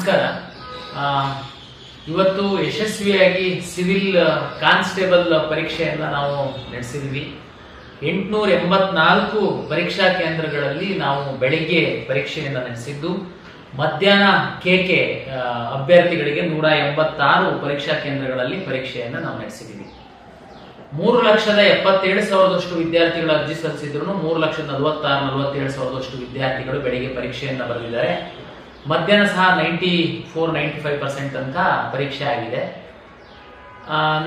ನಮಸ್ಕಾರ. ಇವತ್ತು ಯಶಸ್ವಿಯಾಗಿ ಸಿವಿಲ್ ಕಾನ್ಸ್ಟೇಬಲ್ ಪರೀಕ್ಷೆಯನ್ನು ನಾವು ನಡೆಸಿದ್ವಿ. 884 ಪರೀಕ್ಷಾ ಕೇಂದ್ರಗಳಲ್ಲಿ ನಾವು ಬೆಳಿಗ್ಗೆ ಪರೀಕ್ಷೆಯನ್ನು ನಡೆಸಿದ್ದು, ಮಧ್ಯಾಹ್ನ ಕೆಕೆ ಅಭ್ಯರ್ಥಿಗಳಿಗೆ 186 ಪರೀಕ್ಷಾ ಕೇಂದ್ರಗಳಲ್ಲಿ ಪರೀಕ್ಷೆಯನ್ನು ನಾವು ನಡೆಸಿದ್ದೀವಿ. 3,77,000 ವಿದ್ಯಾರ್ಥಿಗಳು ಅರ್ಜಿ ಸಲ್ಲಿಸಿದ್ರು. 3,46,47,000 ವಿದ್ಯಾರ್ಥಿಗಳು ಬೆಳಿಗ್ಗೆ ಪರೀಕ್ಷೆಯನ್ನು ಬರೆದಿದ್ದಾರೆ. ಮಧ್ಯಾಹ್ನ ಸಹ 94-95% ತನಕ ಪರೀಕ್ಷೆ ಆಗಿದೆ.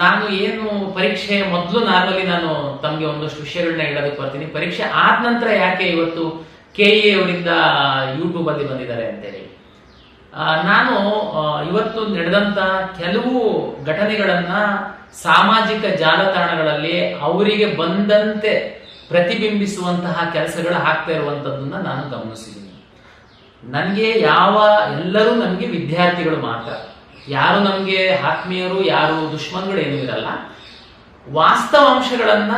ನಾನು ಏನು ಪರೀಕ್ಷೆ ಮೊದಲು ನಾರ್ಮಲಿ ನಾನು ತಮಗೆ ಒಂದಷ್ಟು ವಿಷಯಗಳನ್ನ ಹೇಳೋದಕ್ಕೆ ಬರ್ತೀನಿ. ಪರೀಕ್ಷೆ ಆದ ನಂತರ ಯಾಕೆ ಇವತ್ತು KE ಅವರಿಂದ ಯೂಟ್ಯೂಬ್ ಅಲ್ಲಿ ಬಂದಿದ್ದಾರೆ ಅಂತೇಳಿ, ನಾನು ಇವತ್ತು ನಡೆದಂತ ಕೆಲವು ಘಟನೆಗಳನ್ನ ಸಾಮಾಜಿಕ ಜಾಲತಾಣಗಳಲ್ಲಿ ಅವರಿಗೆ ಬಂದಂತೆ ಪ್ರತಿಬಿಂಬಿಸುವಂತಹ ಕೆಲಸಗಳು ಆಗ್ತಾ ಇರುವಂತದ್ದನ್ನ ನಾನು ಗಮನಿಸಿದ್ದೀನಿ. ನನಗೆ ಎಲ್ಲರೂ ನಮಗೆ ವಿದ್ಯಾರ್ಥಿಗಳು ಮಾತ್ರ, ಯಾರು ನಮಗೆ ಆತ್ಮೀಯರು, ಯಾರು ದುಶ್ಮನ್ಗಳು ಏನೂ ಇರಲ್ಲ. ವಾಸ್ತವಾಂಶಗಳನ್ನ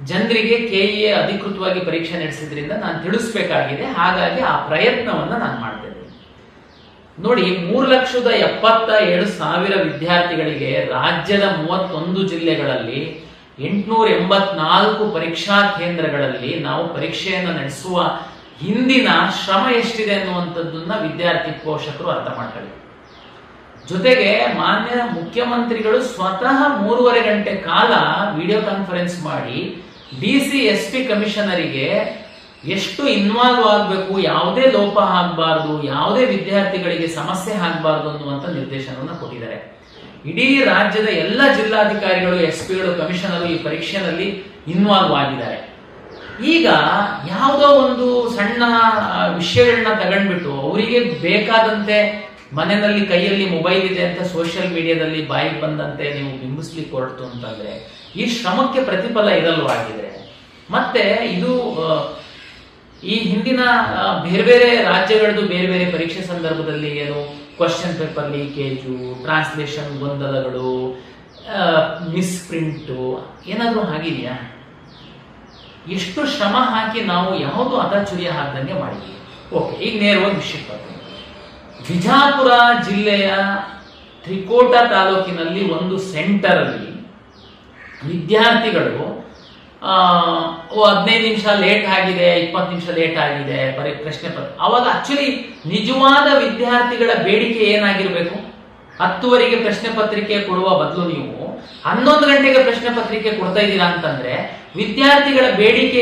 ಜನರಿಗೆ KE ಅಧಿಕೃತವಾಗಿ ಪರೀಕ್ಷೆ ನಡೆಸಿದ್ರಿಂದ ನಾನು ತಿಳಿಸ್ಬೇಕಾಗಿದೆ. ಹಾಗಾಗಿ ಆ ಪ್ರಯತ್ನವನ್ನ ನಾನು ಮಾಡ್ತಾ ಇದ್ದೀನಿ. ನೋಡಿ, 3,77,000 ವಿದ್ಯಾರ್ಥಿಗಳಿಗೆ ರಾಜ್ಯದ 31 ಜಿಲ್ಲೆಗಳಲ್ಲಿ 884 ಪರೀಕ್ಷಾ ಕೇಂದ್ರಗಳಲ್ಲಿ ನಾವು ಪರೀಕ್ಷೆಯನ್ನು ನಡೆಸುವ ಹಿಂದಿನ ಶ್ರಮ ಎಷ್ಟಿದೆ ಅನ್ನುವಂಥದ್ದನ್ನ ವಿದ್ಯಾರ್ಥಿ ಪೋಷಕರು ಅರ್ಥ ಮಾಡ್ಕೊಳ್ಳಿ. ಜೊತೆಗೆ ಮಾನ್ಯ ಮುಖ್ಯಮಂತ್ರಿಗಳು ಸ್ವತಃ 3.5 ಗಂಟೆ ಕಾಲ ವಿಡಿಯೋ ಕಾನ್ಫರೆನ್ಸ್ ಮಾಡಿ DC SP ಕಮಿಷನರಿಗೆ ಎಷ್ಟು ಇನ್ವಾಲ್ವ್ ಆಗಬೇಕು, ಯಾವುದೇ ಲೋಪ ಆಗಬಾರ್ದು, ಯಾವುದೇ ವಿದ್ಯಾರ್ಥಿಗಳಿಗೆ ಸಮಸ್ಯೆ ಆಗಬಾರ್ದು ಅನ್ನುವಂಥ ನಿರ್ದೇಶನವನ್ನು ಕೊಟ್ಟಿದ್ದಾರೆ. ಇಡೀ ರಾಜ್ಯದ ಎಲ್ಲ ಜಿಲ್ಲಾಧಿಕಾರಿಗಳು, SP ಗಳು, ಕಮಿಷನರು ಈ ಪರೀಕ್ಷೆಯಲ್ಲಿ ಇನ್ವಾಲ್ವ್ ಆಗಿದ್ದಾರೆ. ಈಗ ಯಾವುದೋ ಒಂದು ಸಣ್ಣ ವಿಷಯಗಳನ್ನ ತಗೊಂಡ್ಬಿಟ್ಟು ಅವರಿಗೆ ಬೇಕಾದಂತೆ ಮನೆಯಲ್ಲಿ ಕೈಯಲ್ಲಿ ಮೊಬೈಲ್ ಇದೆ ಅಂತ ಸೋಷಿಯಲ್ ಮೀಡಿಯಾದಲ್ಲಿ ಬಾಯಿಗೆ ಬಂದಂತೆ ನೀವು ಬಿಂಬಿಸ್ಲಿಕ್ಕೆ ಹೊರಟು ಅಂತಂದ್ರೆ ಈ ಶ್ರಮಕ್ಕೆ ಪ್ರತಿಫಲ ಇರಲ್ವಾಗಿದೆ. ಮತ್ತೆ ಇದು ಈ ಹಿಂದಿನ ಬೇರೆ ಬೇರೆ ರಾಜ್ಯಗಳದ್ದು ಬೇರೆ ಬೇರೆ ಪರೀಕ್ಷೆ ಸಂದರ್ಭದಲ್ಲಿ ಏನು ಕ್ವಶನ್ ಪೇಪರ್ ಲೀಕೇಜು, ಟ್ರಾನ್ಸ್ಲೇಷನ್ ಗೊಂದಲಗಳು, ಮಿಸ್ಪ್ರಿಂಟು ಏನಾದರೂ ಆಗಿದೆಯಾ? ಎಷ್ಟು ಶ್ರಮ ಹಾಕಿ ನಾವು ಯಾವುದು ಅದಾಚುರಿಯ ಹಾಕ್ದಂಗೆ ಮಾಡಿದ್ವಿ. ಓಕೆ, ಈಗ ನೇರವಾಗಿ ವಿಷಯಕ್ಕೆ ಬರ್ತೀನಿ. ಬಿಜಾಪುರ ಜಿಲ್ಲೆಯ ತ್ರಿಕೋಟ ತಾಲೂಕಿನಲ್ಲಿ ಒಂದು ಸೆಂಟರ್ ಅಲ್ಲಿ ವಿದ್ಯಾರ್ಥಿಗಳು 15 ನಿಮಿಷ ಲೇಟ್ ಆಗಿದೆ, 20 ನಿಮಿಷ ಲೇಟ್ ಆಗಿದೆ ಪ್ರಶ್ನೆ ಪತ್ರ. ಅವಾಗ ಆಕ್ಚುಲಿ ನಿಜವಾದ ವಿದ್ಯಾರ್ಥಿಗಳ ಬೇಡಿಕೆ ಏನಾಗಿರ್ಬೇಕು? 10ವರೆಗೆ ಪ್ರಶ್ನೆ ಪತ್ರಿಕೆ ಕೊಡುವ ಬದಲು ನೀವು 11 ಗಂಟೆಗೆ ಪ್ರಶ್ನೆ ಪತ್ರಿಕೆ ಕೊಡ್ತಾ ಇದ್ದೀರಾ ಅಂತಂದ್ರೆ ವಿದ್ಯಾರ್ಥಿಗಳ ಬೇಡಿಕೆ